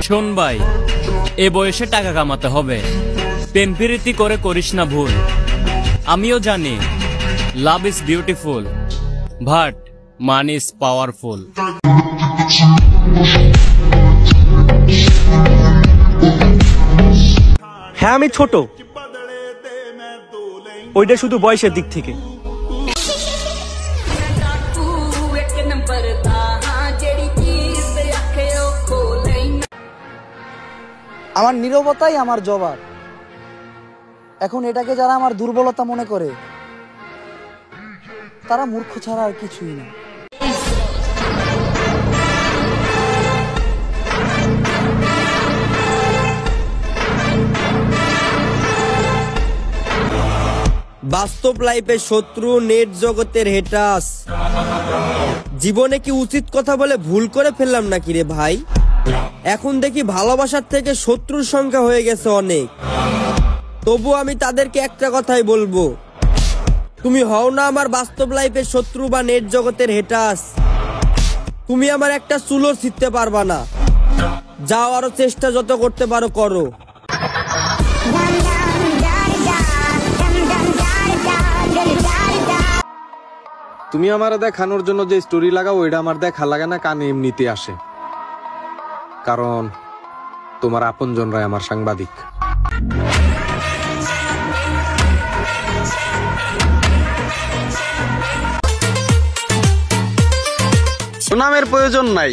শোন ভাই, এ বয়সে টাকা কামাতে হবে, প্রেম প্রীতি করে করিস না ভুল। আমিও জানি love is beautiful, but money is powerful. হ্যাঁ আমি ছোট, ওইটা শুধু বয়সের দিক থেকে। আমার নীরবতাই আমার জবাব। এখন এটাকে যারা আমার দুর্বলতা মনে করে তারা মূর্খ ছাড়া আর কিছুই না। বাস্তব লাইফে শত্রু, নেট জগতের হেটাস। জীবনে কি উচিত কথা বলে ভুল করে ফেললাম নাকি রে ভাই? এখন দেখি ভালোবাসার থেকে শত্রুর সংখ্যা হয়ে গেছে অনেক। তবু আমি তাদেরকে একটা কথাই বলবো, তুমি হও না আমার বাস্তব লাইফের শত্রু বা নেট জগতের হেটাস। তুমি আমার একটা চুলও ছিঁড়তে পারবা না। যাও, আরো চেষ্টা যত করতে পারো করো। তুমি আমার দেখানোর জন্য যে স্টোরি লাগাও ওইটা আমার দেখা লাগে না, কানে এমনিতে আসে। কারণ তোমার আপনজনরাই আমার সাংবাদিক। সুনামের প্রয়োজন নাই,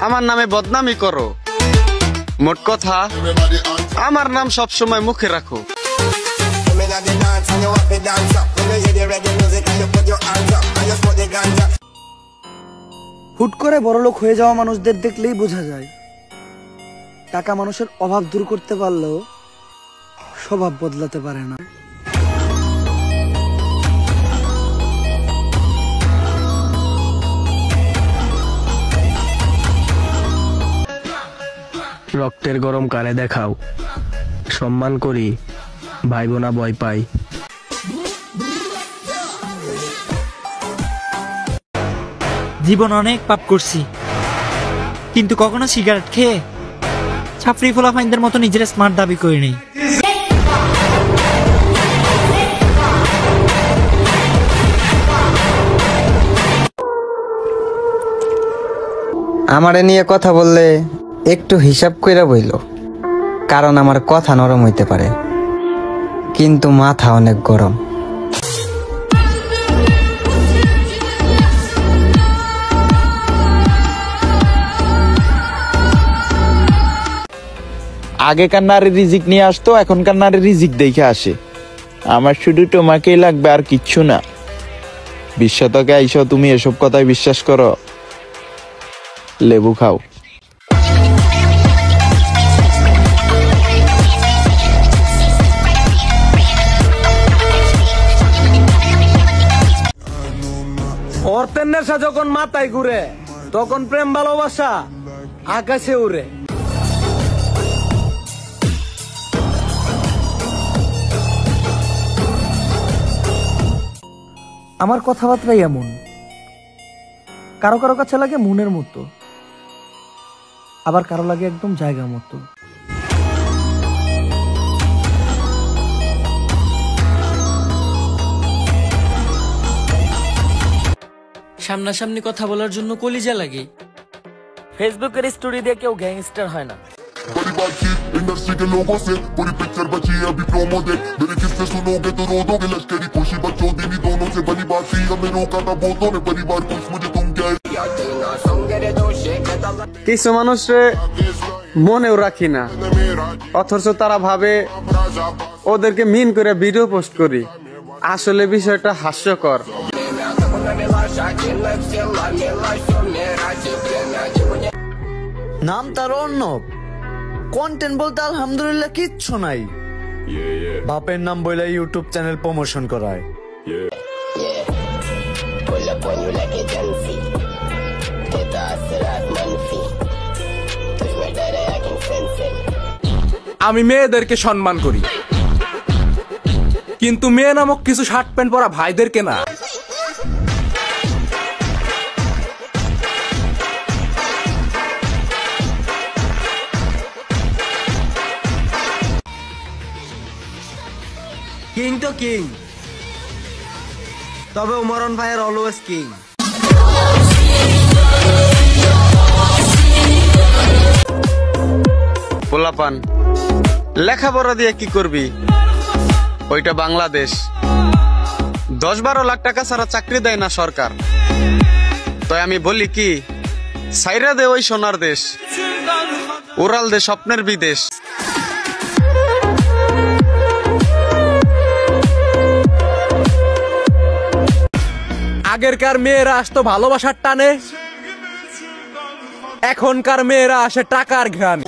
আমার নামে বদনামি করো। মোট কথা, আমার নাম সবসময় মুখে রাখো। হুট করে বড়লোক হয়ে যাওয়া মানুষদের দেখলেই বোঝা যায় টাকা মানুষের অভাব দূর করতে পারলেও স্বভাব বদলাতে পারে না। রক্তের গরম কারে দেখাও, সম্মান করি, ভাই বোনা ভয় পাই। জীবন অনেক পাপ করছি, কিন্তু কখনো সিগারেট খেয়ে ছাপড়ি ফোলা ফাইনদের মতো নিজের স্মার্ট দাবি করে নেই। আমারে নিয়ে কথা বললে একটু হিসাব কইরা বইল, কারণ আমার কথা নরম হইতে পারে কিন্তু মাথা অনেক গরম। আগেকার নারী রিজিক নিয়ে আসতো, এখনকার নারী রিজিক দেখে আসে। আমার শুধু তোমাকেই লাগবে, আর কিচ্ছু না। 20 শতকে আইসো তুমি এসব কথায় বিশ্বাস করো? লেবু খাও। অর্থের নেশা যখন মাথায় ঘুরে তখন প্রেম ভালোবাসা আকাশে উড়ে। আমার কথাবার্তাই এমন, কারো কারো কাছে লাগে মনের মতো, আবার কারো লাগে একদম জায়গা মতো। সামনাসামনি কথা বলার জন্য কলিজা লাগে। ফেসবুকের স্টোরি দিয়ে কেউ গ্যাংস্টার হয় না। इंडस्ट्री के लोगों से पूरी पिक्चर बची है अभी प्रोमो दे, मेरे किस्से सुनोगे तो रो दोगे। लश्करी खुशी बच्चों दिनी दोनों से भली बात थी, हमें रोका था बहुतों ने परिवार कुछ मुझे तुम क्या। কিছু মানুষে মনেও রাখি না, অথচ তারা ভাবে ওদেরকে মিন করে ভিডিও পোস্ট করি। আসলে বিষয়টা হাস্যকর। নাম তার অর্ণব, কন্টেন্ট বলতে আলহামদুলিল্লাহ কিচ্ছু নাই। বাপের নাম বলে ইউটিউব চ্যানেল প্রমোশন করায়। আমি মেয়েদেরকে সম্মান করি, কিন্তু মেয়ে নামক কিছু শার্ট প্যান্ট পরা ভাইদেরকে না। কিং তো কিং, তবে উমরন ভাইয়ের অলওয়েজ কিং। পোলাপান লেখাপড়া দিয়ে কি করবি? ওইটা বাংলাদেশ, 10-12 লাখ টাকা ছাড়া চাকরি দেয় না সরকার। তাই আমি বলি কি, সাইরা দে ওই সোনার দেশ, উড়াল দে স্বপ্নের বিদেশ। আগেরকার মেয়েরা আসতো ভালোবাসার টানে, এখনকার মেয়েরা আসে টাকার ঘ্রাণে।